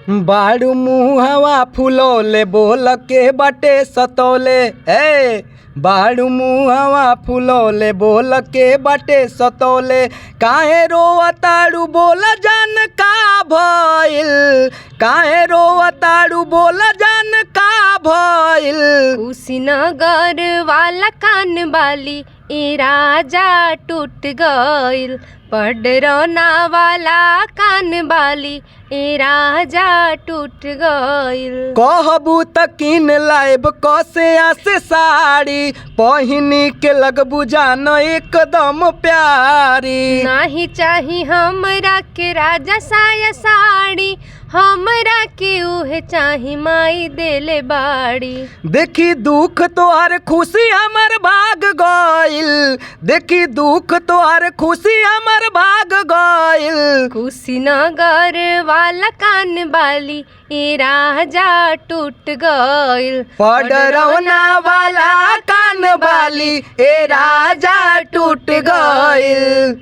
बाड़ू मुहवा फुलौले बोल के बटे सतौले ए बाड़ू मुहवा फुलौले बोल के बटे सतौले काहे रोवताड़ू बोल जान का भइल काहे रोवताड़ू बोल जान का भइल। कुशीनगर वाला कान बाली ए राजा टूट गइल पडरौना वाला कान बाली ए राजा टूट गइल। कहबू त किन लाइब कसे आसे साड़ी पहिनी के लगबू जान एकदम प्यारी। नाही चाही हमरा के राजा साया साड़ी हमरा के उहे चाही माई देले बाड़ी। देखी दुख तोहर खुशी हमर भाग गइल देखी दुख तोहर खुशी हमर भाग गइल। कुशीनगर वाला कान बाली ए राजा टूट गइल पडरौना वाला कान बाली ए राजा टूट गइल।